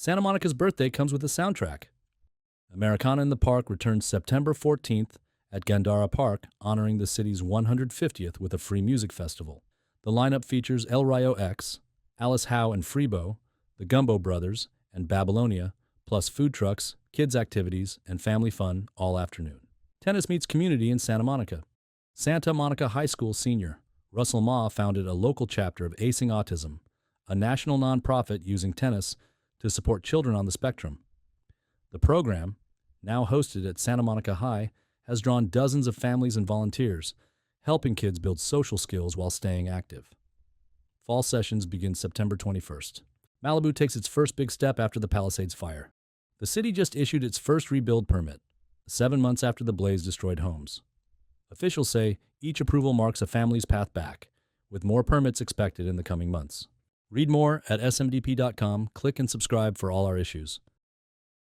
Santa Monica's birthday comes with a soundtrack. Americana in the Park returns September 14th at Gandara Park, honoring the city's 150th with a free music festival. The lineup features Rayo X, Howe Freebo, the Gumbo Brothers, and Babilonia, plus food trucks, kids' activities, and family fun all afternoon. Tennis meets community in Santa Monica. Santa Monica High School senior Russell Ma founded a local chapter of ACEing Autism, a national nonprofit using tennis to support children on the spectrum. The program, now hosted at Santa Monica High, has drawn dozens of families and volunteers, helping kids build social skills while staying active. Fall sessions begin September 21st. Malibu takes its first big step after the Palisades Fire. The city just issued its first rebuild permit, 7 months after the blaze destroyed homes. Officials say each approval marks a family's path back, with more permits expected in the coming months. Read more at smdp.com, click and subscribe for all our issues.